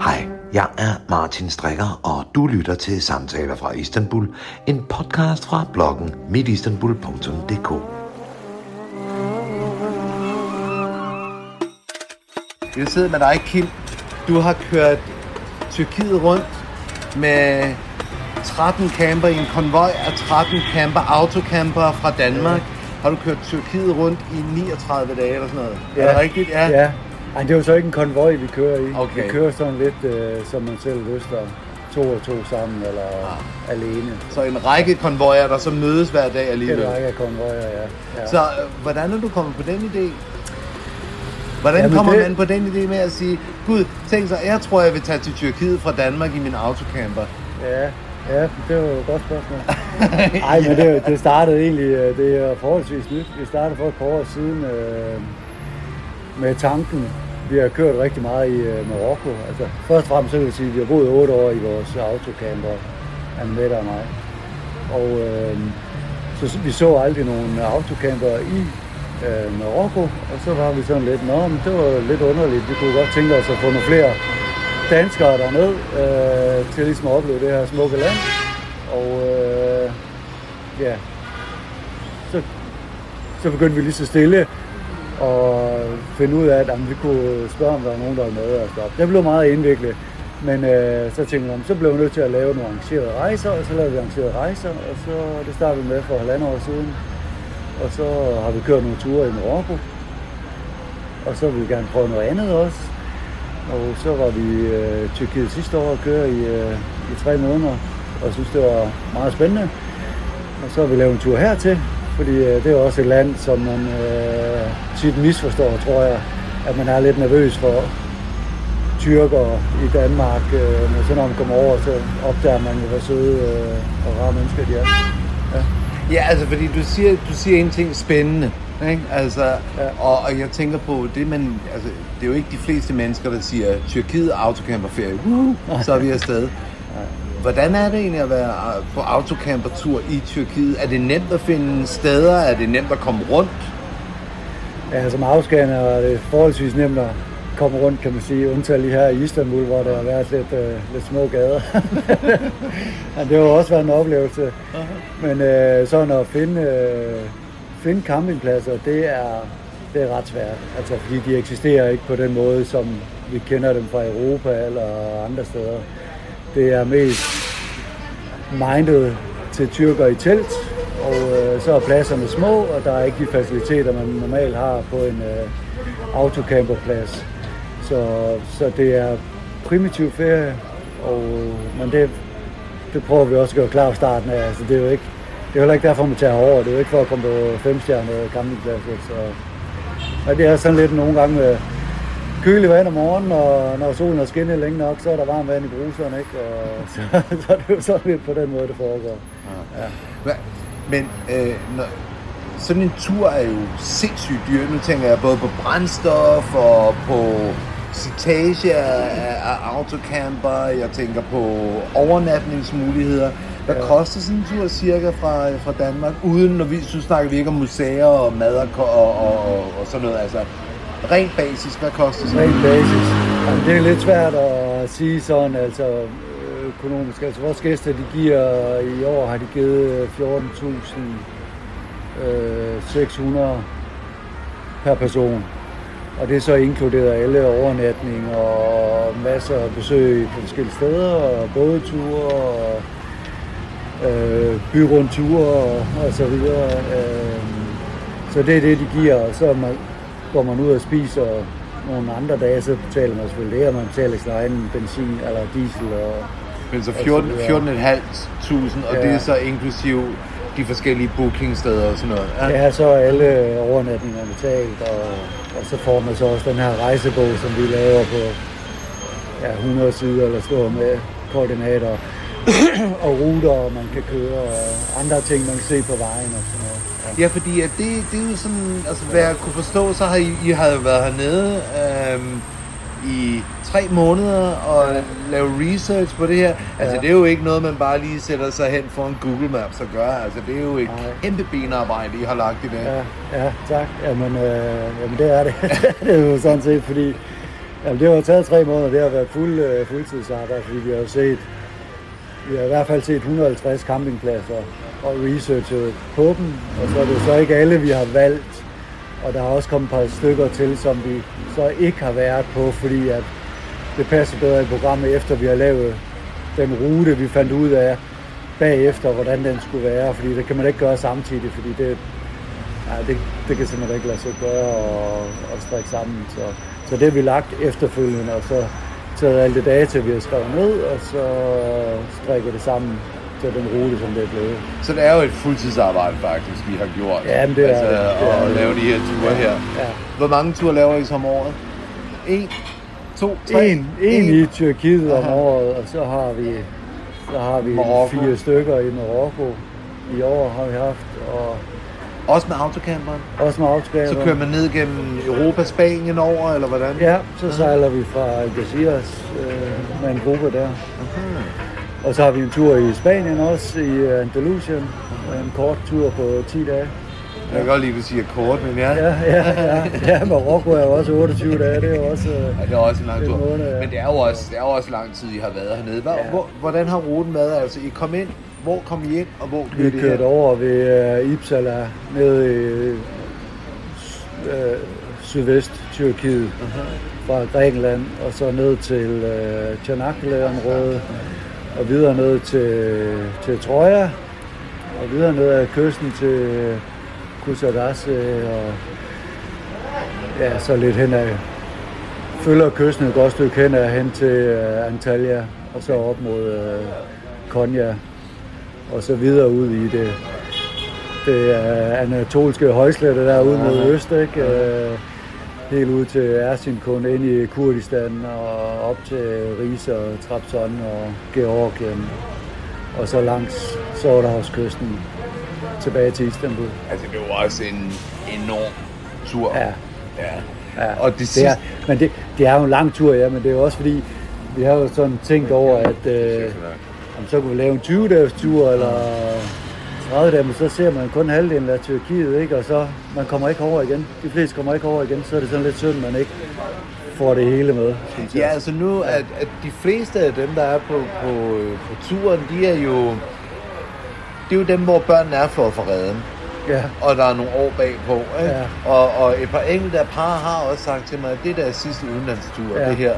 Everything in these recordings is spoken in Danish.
Hej, jeg er Martin Strikker, og du lytter til Samtaler fra Istanbul, en podcast fra bloggen mitistanbul.dk. Jeg sidder med dig, Kim. Du har kørt Tyrkiet rundt med 13 camper i en konvoj af 13 autocamper fra Danmark. Har du kørt Tyrkiet rundt i 39 dage eller sådan noget? Ja. Er det rigtigt? Ja. Ja. Ej, det er jo så ikke en konvoj, vi kører i. Okay. Vi kører sådan lidt, som man selv lyster. To og to sammen, eller alene. Så en række konvojer, der så mødes hver dag alligevel? En række konvojer, ja. Så hvordan er du kommet på den idé? Hvordan kommer man på den idé med at sige, Gud, tænk så, jeg tror, jeg vil tage til Tyrkiet fra Danmark i min autocamper? Ja, det var jo et godt spørgsmål. Ej, men det startede egentlig, det er forholdsvis nyt. Vi startede for et par år siden med tanken. Vi har kørt rigtig meget i Marokko. Altså, først og fremmest så vil jeg sige, at vi har boet 8 år i vores autocamper, Anne-Mette og mig. Og så vi så aldrig nogen autocamper i Marokko, og så var vi sådan lidt, men det var lidt underligt. Vi kunne godt tænke os at få nogle flere danskere derned til ligesom at opleve det her smukke land. Og så begyndte vi lige så stille og finde ud af, at vi kunne spørge, om der var nogen, der var med. Og det blev meget indviklet, men så tænkte jeg, så blev vi nødt til at lave nogle arrangerede rejser, og så lavede vi arrangerede rejser, og så det startede vi med for 1,5 år siden. Og så har vi kørt nogle ture i Marokko, og så vil vi gerne prøve noget andet også. Og så var vi i Tyrkiet sidste år og køre i 3 måneder, og synes det var meget spændende. Og så har vi lavet en tur hertil, fordi det er også et land, som man tit misforstår, tror jeg, at man er lidt nervøs for tyrker i Danmark. Men så når man kommer over, så opdager man jo, hvor søde og rare mennesker de er. Ja, altså fordi du siger en ting spændende, ikke? Altså, ja. og jeg tænker på, det er jo ikke de fleste mennesker, der siger, Tyrkiet autocamperferie, så er vi afsted. Hvordan er det egentlig at være på autocampertur i Tyrkiet? Er det nemt at finde steder? Er det nemt at komme rundt? Ja, som afskaner er det forholdsvis nemt at komme rundt, kan man sige. Undtagen lige her i Istanbul, hvor der har været lidt små gader. Men det har også været en oplevelse. Men sådan at finde campingpladser, det er ret svært. Altså, fordi de eksisterer ikke på den måde, som vi kender dem fra Europa eller andre steder. Det er mest mindet til tyrker i telt, og så er pladserne små, og der er ikke de faciliteter, man normalt har på en autocamperplads. Så det er primitiv ferie, men det prøver vi også at gøre klar fra starten af. Altså, det er heller ikke derfor, man tager over. Det er jo ikke for at komme på 5-stjernede campingpladser. Men det er sådan lidt nogle gange med kølig vand om morgenen, og når solen er skinnet længe nok, så er der varmt vand i bruserne, ikke? Og så er det jo sådan lidt på den måde, det foregår. Ja. Men sådan en tur er jo sindssygt dyr. Nu tænker jeg både på brændstof og på citage af autocamper. Jeg tænker på overnatningsmuligheder. Hvad koster sådan en tur cirka fra Danmark? Så snakker vi ikke om museer og mad og sådan noget. Altså, rent basis, hvad koster sådan? Rent basis. Jamen, det er lidt svært at sige sådan, altså økonomisk. Altså vores gæster, i år har de givet 14.600 per person. Og det er så inkluderet alle overnatning og masser af besøg på forskellige steder, og bådeture og byrundture og så videre. Så det er det, de giver, og så går man ud og spiser nogle andre dage, så betaler man selvfølgelig det, og man betaler sin egen benzin eller diesel. Men så 14.500, og det er så inklusiv de forskellige bookingsteder og sådan noget? Ja, så er alle overnatninger betalt, og så får man så også den her rejsebog, som vi laver på 100 sider, eller står med koordinater og ruter, man kan køre, og andre ting, man kan se på vejen og sådan noget. Ja, fordi det er jo sådan, altså hvad jeg kunne forstå, så har I har været hernede i 3 måneder og lave research på det her. Altså det er jo ikke noget, man bare lige sætter sig hen for en Google Maps og gør. Altså det er jo et kæmpe benarbejde, I har lagt i det. Ja, tak. Jamen det er det. Det er jo sådan set, fordi Jamen, det har taget 3 måneder, det har været fuldtidsarbejde, fordi vi har i hvert fald set 150 campingpladser og researchet på dem, og så er det så ikke alle, vi har valgt, og der har også kommet et par stykker til, som vi så ikke har været på, fordi at det passer bedre i programmet, efter vi har lavet den rute, vi fandt ud af bagefter, hvordan den skulle være, fordi det kan man ikke gøre samtidig, fordi det kan simpelthen ikke lade sig gøre og strikke sammen. Så det har vi lagt efterfølgende, og så taget alle de data, vi har skrevet ned, og så strikker det sammen til den rute, som det er blevet. Så det er jo et fuldtidsarbejde faktisk, vi har gjort. Ja, men det er det. At lave de her ture her. Ja. Hvor mange ture laver I som året? 1, 2, 3? En i Tyrkiet om året, og så har vi 4 stykker i Marokko. I år har vi haft, og også med autocamperen? Også med autocamperen. Så kører man ned gennem Europa, Spanien over, eller hvordan? Ja, så sejler vi fra Algeciras med en gruppe der. Og så har vi en tur i Spanien også, i Andalusien. En kort tur på 10 dage. Jeg kan godt lide, at du siger kort, men ja. Ja, Marokko er jo også 28 dage, det er jo også... det er også en lang tur. Men det er jo også lang tid, I har været hernede. Hvordan har ruten været? Altså, I kom ind, hvor kom I ind, og hvor kørte I? Vi kørte over ved Ipsala, nede i sydvest Tyrkiet, fra Grækenland, og så ned til Çanakkale-området, og videre ned til Troja, og videre ned ad kysten til Kusadasi, og ja, så lidt henad. Følger kysten et godt stykke henad hen til Antalya, og så op mod Konya, og så videre ud i det anatolske højslette derude mod øst, ikke? Helt ud til Erzincan, ind i Kurdistan og op til Rize og Trabzon og Georgien, og så langs Sortehavskysten tilbage til Istanbul. Altså det var også en enorm tur. Ja. Og det sidste... det er jo en lang tur, ja, men det er jo også fordi, vi har jo sådan tænkt over, at så kunne vi lave en 20-dages tur eller 30 dage, men så ser man kun halvdelen af Tyrkiet, ikke? Og så man kommer ikke over igen. De fleste kommer ikke over igen, så er det sådan lidt synd, man ikke får det hele med. Ja, altså nu, at de fleste af dem, der er på turen, det er jo dem, hvor børnene er for at få redden. Ja. Og der er nogle år bagpå, ikke? Ja. Og et par enkelte par har også sagt til mig, at det der er sidste udenlandstur, det her,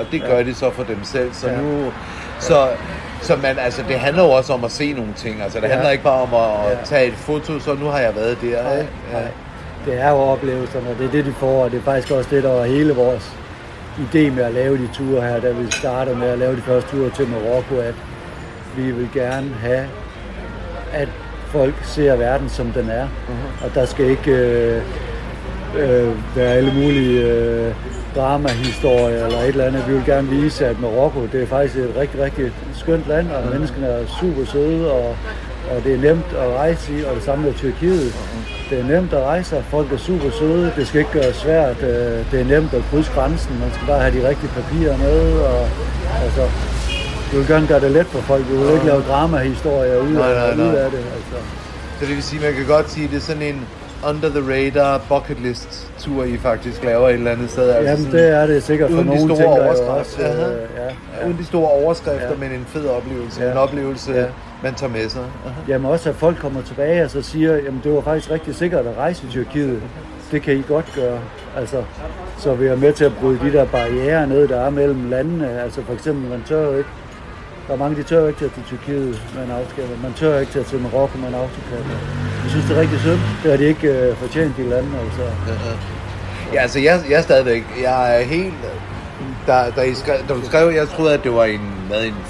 og det gør de så for dem selv. Så nu, så man, altså det handler jo også om at se nogle ting. Altså det handler ikke bare om at tage et foto, så nu har jeg været der. Nej. Det er jo oplevelserne, og det er det, de får, og det er faktisk også det, der var hele vores idé med at lave de ture her, da vi startede med at lave de første ture til Marokko, at vi vil gerne have, at folk ser verden, som den er. Og der skal ikke være alle mulige dramahistorier eller et eller andet. Vi vil gerne vise, at Marokko, det er faktisk et rigtig, rigtig skønt land, og menneskene er super søde, og det er nemt at rejse i, og det samme med Tyrkiet. Det er nemt at rejse, og folk er super søde. Det skal ikke gøre svært. Det er nemt at krydse grænsen. Man skal bare have de rigtige papirer med, og altså... Vi vil gerne gøre det let for folk. Vi vil ikke lave dramahistorier ud af det. Altså. Så det vil sige, man kan godt sige, at det er sådan en under the radar bucket list tur, I faktisk laver et eller andet sted. Altså jamen det er det sikkert for nogen ting, der også. Uden de store overskrifter, men en fed oplevelse. En oplevelse, man tager med sig. Jamen også, at folk kommer tilbage og så siger, jamen det var faktisk rigtig sikkert at rejse i Tyrkiet. Det kan I godt gøre. Altså, så vi er med til at bryde de der barrierer ned, der er mellem landene. Altså for eksempel, man tør jo ikke. Der er mange, de tør ikke til Tyrkiet med en autocamper. Man tør ikke til Marokko med en autocamper. Jeg synes, det er rigtig synd. Det har de ikke fortjent, de lande, altså. Ja, altså jeg er stadigvæk. Jeg er helt... Da du skrev, jeg troede, at det var en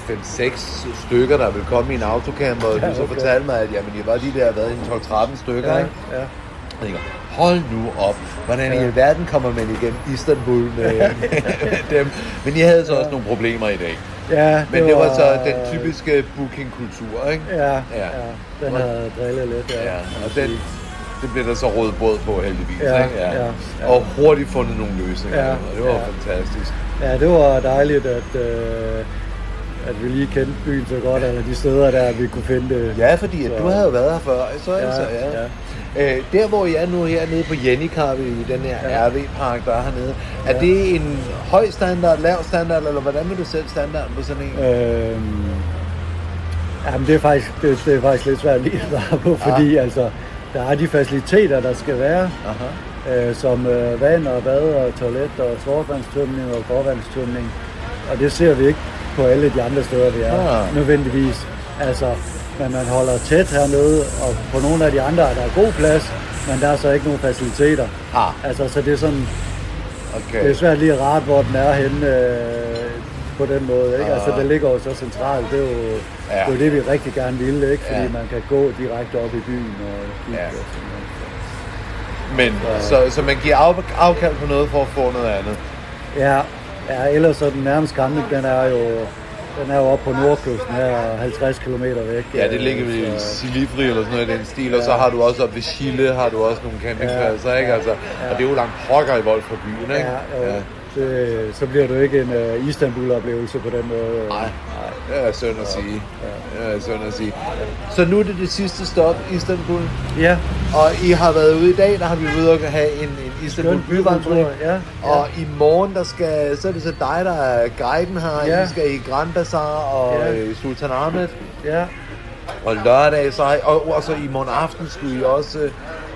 5-6 stykker, der ville komme i en autocamper, og du så fortalte mig, at jamen, I var de der, været en 12-13 stykker, ikke? Ja. Jeg tænker, hold nu op, hvordan i alverden kommer man igennem Istanbul med dem? Men I havde så også nogle problemer i dag. Ja, men det var så den typiske booking-kultur, ikke? Ja. Den havde drillet lidt, og det blev der så rådet båd på heldigvis, ikke? Ja. Og hurtigt fundet nogle løsninger, og det var fantastisk. Ja, det var dejligt, at at vi lige kendte byen så godt, eller de steder, der vi kunne finde det. Ja, fordi du havde jo været her før, så ja. Der hvor I er nu hernede på Jennikarve i den her RV-park, der er hernede, er det en høj standard, lav standard, eller hvordan vil du sætte standarden på sådan en? Jamen det er faktisk lidt svært lige at svare på, fordi altså, der er de faciliteter, der skal være, som vand og bad og toilet og svartvandstømning og gårdvandstømning, og det ser vi ikke på alle de andre steder, vi er nødvendigvis. Altså, men man holder tæt hernede, og på nogle af de andre er der god plads, men der er så ikke nogen faciliteter. Altså, så det er sådan, det er svært lige at rette, hvor den er henne på den måde, ikke? Altså, det ligger jo så centralt, det er jo det, vi rigtig gerne ville, ikke? Fordi man kan gå direkte op i byen og kigge og sådan noget. Men, så man giver afkald på noget for at få noget andet? Ja, ellers så den nærmeste camping, den er jo oppe på nordkysten her, 50 km væk. Ja, det ligger ved Silifri eller sådan noget i den stil, og så har du også oppe ved Chile, har du også nogle campingpladser, ikke? Altså, og det er jo langt pokker i vold fra byen, ikke? Så bliver du ikke en Istanbul-oplevelse på den måde. Nej, det er synd at sige. Så nu er det sidste stop, Istanbul. Ja. Og I har været ude i dag, der har vi ude og have en Istanbul byvandring. Ja. Og i morgen, så er det så dig, der er guiden her. Ja. I skal i Grand Bazaar og Sultanahmet. Ja. Og lørdag, og så i morgen aften skulle I også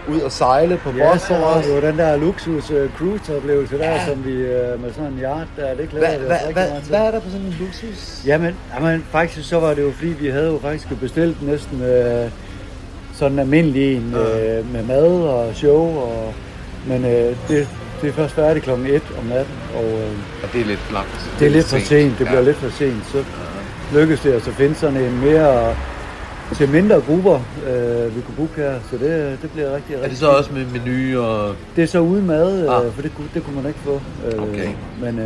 ud og sejle på Bosphorus. Ja, så var den der luksus cruise-oplevelse der, som vi med sådan en yacht der, det glæder jeg rigtig meget til. Hvad er der på sådan en luksus? Jamen, faktisk så var det jo, fordi vi havde jo faktisk bestilt næsten sådan en almindelig en med mad og show, men det er først færdigt kl. 1 om natten. Og det er lidt langt. Det er lidt for sent, det bliver lidt for sent. Så lykkedes det at finde sådan en mere til mindre grupper, vi kunne booke her, så det bliver rigtig. Er det så også med menu og? Det er så uden mad, for det kunne man ikke få. Okay. Men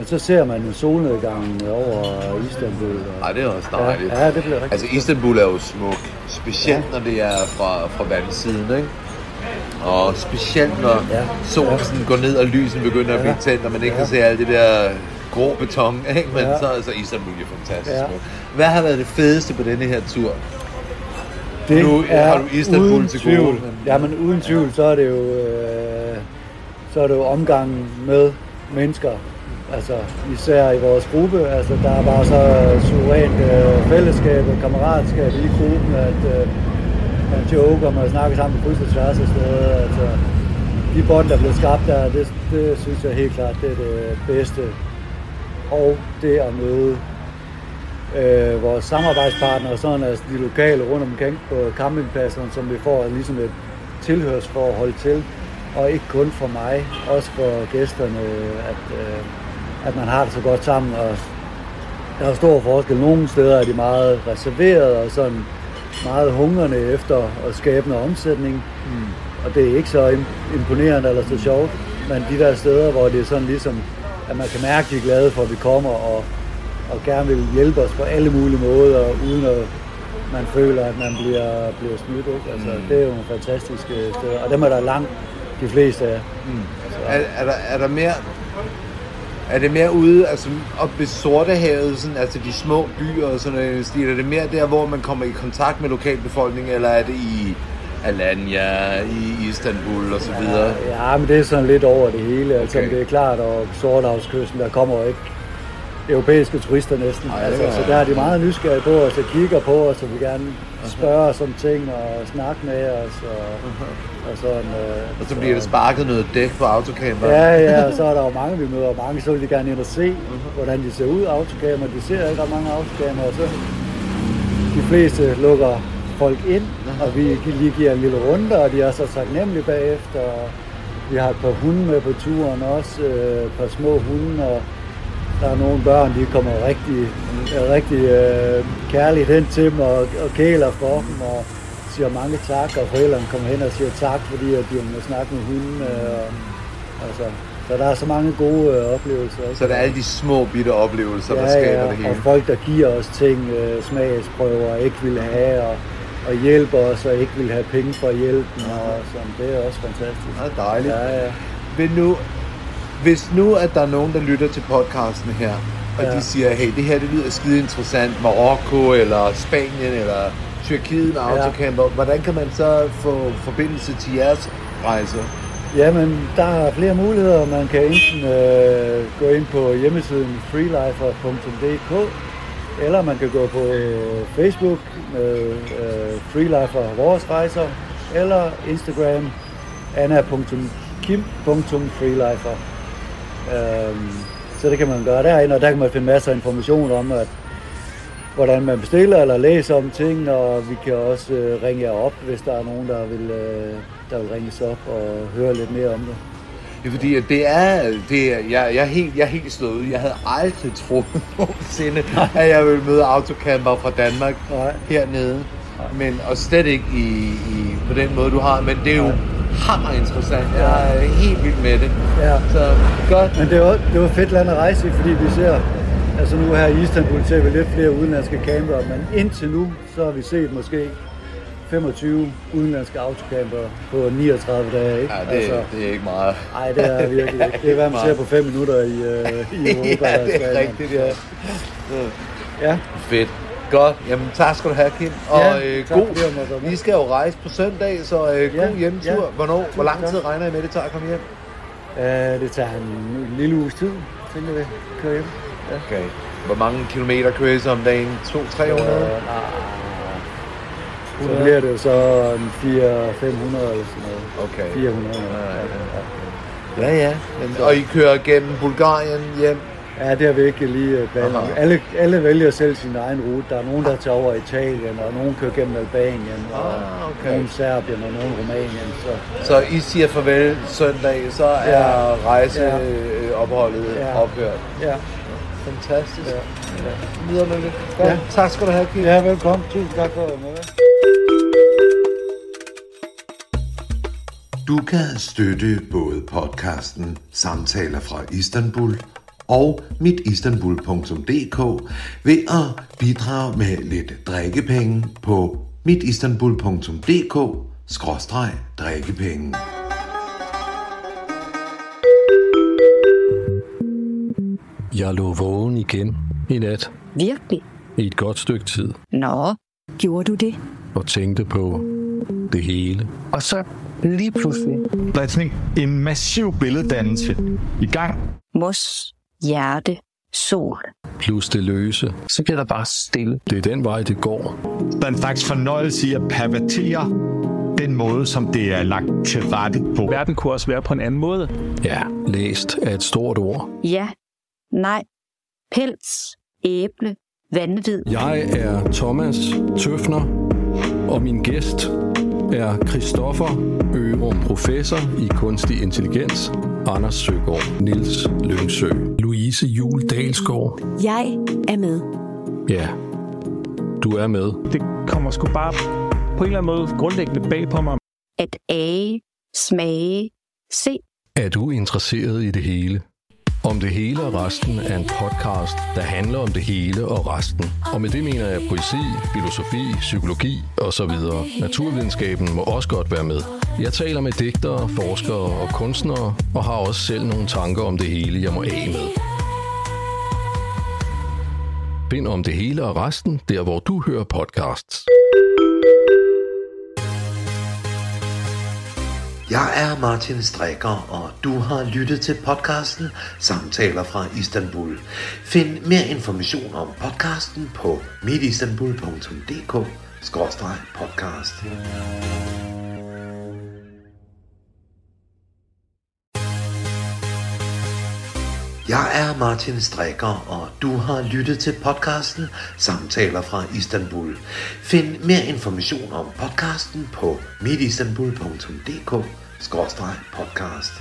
så ser man en solnedgang over Istanbul. Nej, det er også dejligt. Ja, det bliver rigtig. Altså Istanbul er jo smuk, specielt når det er fra vandsiden, ikke? Og specielt når solen går ned og lysen begynder at blive tændt, og man ikke kan se alt det der grå beton, ikke? Men så er Istanbul jo fantastisk. Hvad har været det fedeste på denne her tur? Nu har du Istanbul til gode. Jamen uden tvivl, så er det jo omgangen med mennesker. Altså især i vores gruppe. Altså der er bare så suverænt fællesskab og kammeratskab i gruppen, at man joker, man snakker sammen på kryds og tværs af steder. Altså de bånd, der blev skabt der, det synes jeg helt klart, det er det bedste. Og det at møde vores samarbejdspartnere, sådan altså de lokale rundt omkring på campingpladserne, som vi får ligesom et tilhørsforhold til, og ikke kun for mig, også for gæsterne, at man har det så godt sammen, og der er stor forskel. Nogle steder er de meget reserverede og sådan meget hungrende efter at skabe noget omsætning, og det er ikke så imponerende eller så sjovt, men de der steder, hvor det er sådan ligesom, at man kan mærke, at de er glade for, at vi kommer og gerne vil hjælpe os på alle mulige måder, uden at man føler, at man bliver snydt. Ikke? Altså, det er jo nogle fantastiske steder, og dem er der langt de fleste af. Er det mere ude, altså op ved Sortehavet, sådan, altså de små byer og sådan noget stil? Er det mere der, hvor man kommer i kontakt med lokalbefolkningen, eller er det i Alanya, i Istanbul og så videre? Ja, men det er sådan lidt over det hele. Altså, det er klart, og Sortehavskysten, der kommer jo ikke europæiske turister næsten. Så der er de meget nysgerrige på os og kigger på os, og vil gerne spørge os om ting og snakke med os. Og sådan, og så bliver det sparket noget dæk på autocamperen. Ja, og så er der jo mange, vi møder. Mange så vil de gerne ind og se, hvordan de ser ud, autocamper. De ser ikke ret mange autocamper, og så de fleste lukker folk ind, og vi lige giver en lille runde, og de er så taknemmelige bagefter. Vi har et par hunde med på turen også, et par små hunde, og der er nogle børn, de kommer rigtig kærligt hen til dem og kæler for dem og siger mange tak, og forældrene kommer hen og siger tak, fordi at de må snakke med hunden. Altså, så der er så mange gode oplevelser. Ikke? Så der er alle de små bitte oplevelser, der skaber det hele. Og folk, der giver os ting, smagsprøver, ikke vil have, og hjælper os, og ikke vil have penge for hjælpen. Og sådan. Det er også fantastisk. Det er dejligt. Ja. Hvis nu, at der er nogen, der lytter til podcasten her, og de siger, hey, det her det lyder skide interessant, Marokko eller Spanien eller Tyrkiet med autocamper. Hvordan kan man så få forbindelse til jeres rejser? Jamen, der er flere muligheder. Man kan enten gå ind på hjemmesiden freelifer.dk, eller man kan gå på Facebook med Freelifer Vores Rejser, eller Instagram anna.kim.freelifer. Så det kan man gøre derinde, og der kan man finde masser af information om, hvordan man bestiller eller læser om ting, og vi kan også ringe jer op, hvis der er nogen, der vil ringes op og høre lidt mere om det. Det er fordi, at jeg er helt slået ud. Jeg havde aldrig troet nogensinde, at jeg ville møde autocamper fra Danmark hernede. Men, og slet ikke på den måde, du har. Men det er jo hammer interessant. Jeg er helt vild med det. Ja. Så godt. Men det var fedt land at rejse i, fordi vi ser, altså nu her i Istanbul ser vi lidt flere udenlandske campere, men indtil nu, så har vi set måske 25 udenlandske autocamper på 39 dage, ikke? Ja, det er ikke meget. Nej, det er virkelig ikke. Det er hvad man ser på 5 minutter i Europa. Ja, det er rigtigt, ja. Ja. Fedt. Godt. Jamen, tak skal du have, Kim. Og vi skal jo rejse på søndag, så god hjemtur. Ja. Hvor lang tid regner I med, det tager at komme hjem? Det tager en lille uges tid, tænker vi, kører hjem. Ja. Okay. Hvor mange kilometer kører I så om dagen? 200-300? Så bliver det jo så 400-500 eller sådan noget. Okay. 400. Ja. Og I kører gennem Bulgarien hjem? Ja, det har vi ikke lige planlagt. Alle vælger selv sin egen rute. Der er nogen, der tager over Italien, og nogen kører gennem Albanien, og nogen Serbien, og nogen Rumænien. Så I siger farvel søndag, så er rejseopholdet ophørt? Ja. Fantastisk. Ja. Videre med det. Godt. Ja. Tak skal du have, Kim. Ja, velkommen. Tusind tak for at være med. Du kan støtte både podcasten Samtaler fra Istanbul og mitistanbul.dk ved at bidrage med lidt drikkepenge på mitistanbul.dk/drikkepenge. Jeg lå vågen igen i nat. Virkelig? I et godt stykke tid. Nå, gjorde du det? Og tænkte på det hele. Og så lige pludselig, der er sådan en massiv billeddannelse i gang. Mos, hjerte, sol. Plus det løse. Så bliver der bare stille. Det er den vej, det går. Der er en slags fornøjelse i at pervertere den måde, som det er lagt til rette på. Verden kunne også være på en anden måde. Ja, læst er et stort ord. Ja, nej, pels, æble, vanvid. Jeg er Thomas Tøfner, og min gæst er Christoffer Ørum, professor i kunstig intelligens, Anders Søgaard, Niels Lyngsø, Louise Juhl Dalsgaard. Jeg er med. Ja, du er med. Det kommer sgu bare på en eller anden måde grundlæggende bag på mig. At age, smage, se. Er du interesseret i det hele? Om det hele og resten er en podcast, der handler om det hele og resten. Og med det mener jeg poesi, filosofi, psykologi osv. Naturvidenskaben må også godt være med. Jeg taler med digtere, forskere og kunstnere, og har også selv nogle tanker om det hele, jeg må af med. Find om det hele og resten, der hvor du hører podcasts. Jeg er Martin Strikker, og du har lyttet til podcasten Samtaler fra Istanbul. Find mere information om podcasten på mitistanbul.dk/podcast. Jeg er Martin Strikker, og du har lyttet til podcasten Samtaler fra Istanbul. Find mere information om podcasten på mitistanbul.dk/podcast.